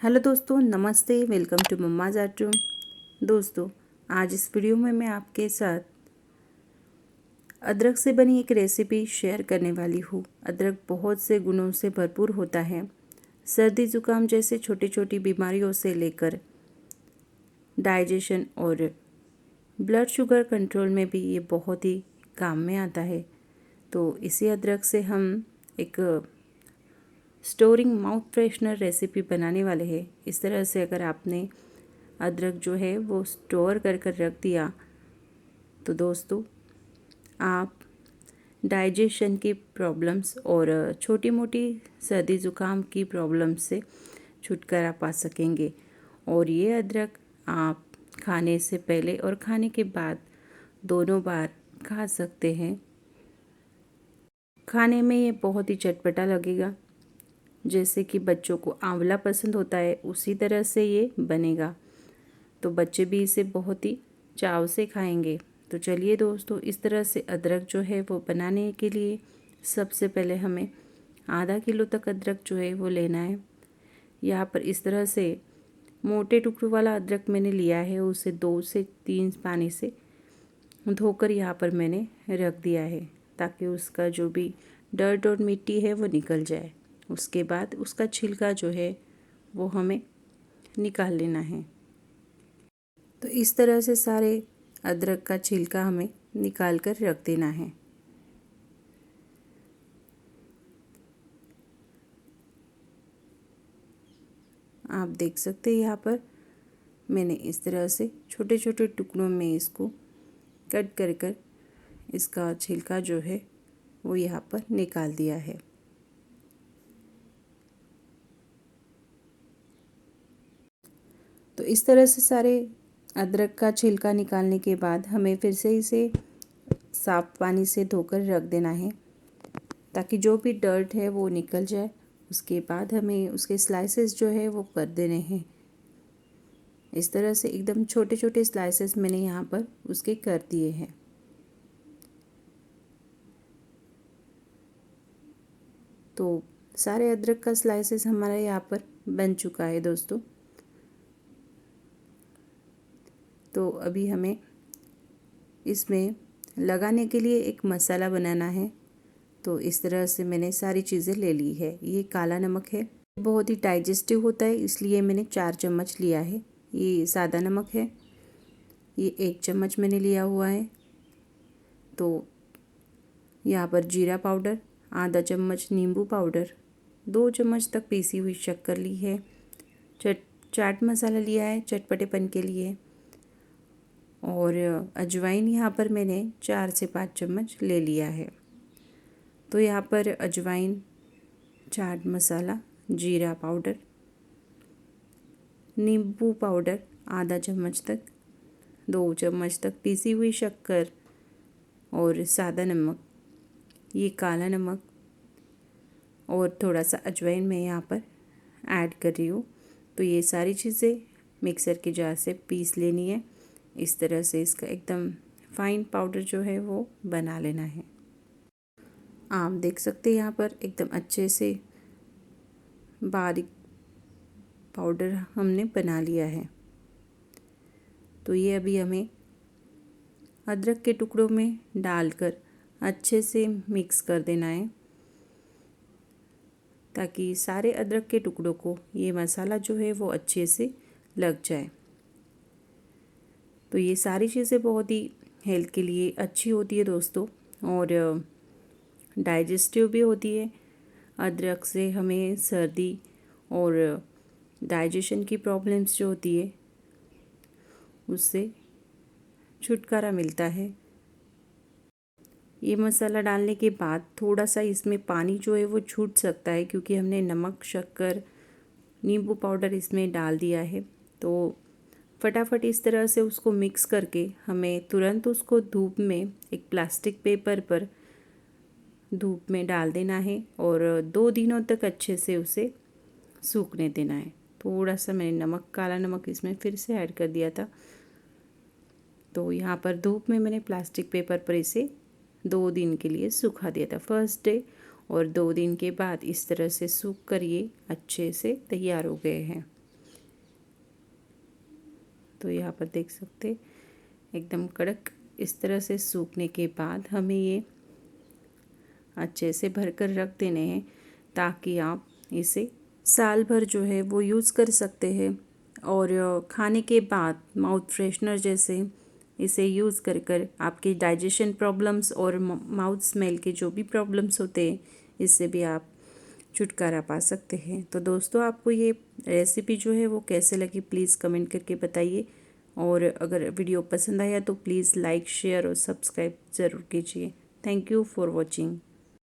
Hello दोस्तों, नमस्ते। Welcome to mumma's art room. दोस्तों, आज इस वीडियो में मैं आपके साथ अदरक से बनी एक रेसिपी शेयर करने वाली हूँ। अदरक बहुत से गुणों से भरपूर होता है। सर्दी ज़ुकाम जैसे छोटी छोटी बीमारियों से लेकर डाइजेशन और ब्लड शुगर कंट्रोल में भी ये बहुत ही काम में आता है। तो इसी अदरक से हम एक स्टोरिंग माउथ फ्रेशनर रेसिपी बनाने वाले हैं। इस तरह से अगर आपने अदरक जो है वो स्टोर कर कर रख दिया तो दोस्तों आप डाइजेशन की प्रॉब्लम्स और छोटी मोटी सर्दी ज़ुकाम की प्रॉब्लम्स से छुटकारा पा सकेंगे। और ये अदरक आप खाने से पहले और खाने के बाद दोनों बार खा सकते हैं। खाने में ये बहुत ही चटपटा लगेगा। जैसे कि बच्चों को आंवला पसंद होता है उसी तरह से ये बनेगा, तो बच्चे भी इसे बहुत ही चाव से खाएंगे। तो चलिए दोस्तों, इस तरह से अदरक जो है वो बनाने के लिए सबसे पहले हमें आधा किलो तक अदरक जो है वो लेना है। यहाँ पर इस तरह से मोटे टुकड़ों वाला अदरक मैंने लिया है, उसे 2 से 3 पानी से धोकर यहाँ पर मैंने रख दिया है ताकि उसका जो भी डर्ट और मिट्टी है वो निकल जाए। उसके बाद उसका छिलका जो है वो हमें निकाल लेना है। तो इस तरह से सारे अदरक का छिलका हमें निकाल कर रख देना है। आप देख सकते हैं यहाँ पर मैंने इस तरह से छोटे छोटे टुकड़ों में इसको कट कर कर इसका छिलका जो है वो यहाँ पर निकाल दिया है। तो इस तरह से सारे अदरक का छिलका निकालने के बाद हमें फिर से इसे साफ़ पानी से धोकर रख देना है ताकि जो भी डर्ट है वो निकल जाए। उसके बाद हमें उसके स्लाइसेस जो है वो कर देने हैं। इस तरह से एकदम छोटे छोटे स्लाइसेस मैंने यहाँ पर उसके कर दिए हैं। तो सारे अदरक का स्लाइसेस हमारा यहाँ पर बन चुका है दोस्तों। तो अभी हमें इसमें लगाने के लिए एक मसाला बनाना है। तो इस तरह से मैंने सारी चीज़ें ले ली है। ये काला नमक है, बहुत ही डाइजेस्टिव होता है इसलिए मैंने 4 चम्मच लिया है। ये सादा नमक है, ये 1 चम्मच मैंने लिया हुआ है। तो यहाँ पर जीरा पाउडर, आधा चम्मच नींबू पाउडर, 2 चम्मच तक पीसी हुई शक्कर ली है, चाट मसाला लिया है चटपटेपन के लिए, और अजवाइन यहाँ पर मैंने 4 से 5 चम्मच ले लिया है। तो यहाँ पर अजवाइन, चाट मसाला, जीरा पाउडर, नींबू पाउडर आधा चम्मच तक, 2 चम्मच तक पीसी हुई शक्कर और सादा नमक, ये काला नमक और थोड़ा सा अजवाइन मैं यहाँ पर ऐड कर रही हूँ। तो ये सारी चीज़ें मिक्सर के जार से पीस लेनी है। इस तरह से इसका एकदम फाइन पाउडर जो है वो बना लेना है। आप देख सकते हैं यहाँ पर एकदम अच्छे से बारीक पाउडर हमने बना लिया है। तो ये अभी हमें अदरक के टुकड़ों में डालकर अच्छे से मिक्स कर देना है ताकि सारे अदरक के टुकड़ों को ये मसाला जो है वो अच्छे से लग जाए। तो ये सारी चीज़ें बहुत ही हेल्थ के लिए अच्छी होती है दोस्तों, और डाइजेस्टिव भी होती है। अदरक से हमें सर्दी और डाइजेशन की प्रॉब्लम्स जो होती है उससे छुटकारा मिलता है। ये मसाला डालने के बाद थोड़ा सा इसमें पानी जो है वो छूट सकता है क्योंकि हमने नमक, शक्कर, नींबू पाउडर इसमें डाल दिया है। तो फटाफट इस तरह से उसको मिक्स करके हमें तुरंत उसको धूप में एक प्लास्टिक पेपर पर धूप में डाल देना है और 2 दिनों तक अच्छे से उसे सूखने देना है। थोड़ा सा मैंने नमक, काला नमक इसमें फिर से ऐड कर दिया था। तो यहाँ पर धूप में मैंने प्लास्टिक पेपर पर इसे 2 दिन के लिए सूखा दिया था, फर्स्ट डे, और 2 दिन के बाद इस तरह से सूख कर ये अच्छे से तैयार हो गए हैं। तो यहाँ पर देख सकते एकदम कड़क। इस तरह से सूखने के बाद हमें ये अच्छे से भर कर रख देने हैं ताकि आप इसे साल भर जो है वो यूज़ कर सकते हैं। और खाने के बाद माउथ फ्रेशनर जैसे इसे यूज़ कर कर आपकी डाइजेशन प्रॉब्लम्स और माउथ स्मेल के जो भी प्रॉब्लम्स होते हैं इससे भी आप छुटकारा पा सकते हैं। तो दोस्तों, आपको ये रेसिपी जो है वो कैसे लगी प्लीज़ कमेंट करके बताइए। और अगर वीडियो पसंद आया तो प्लीज़ लाइक शेयर और सब्सक्राइब ज़रूर कीजिए। Thank you for watching.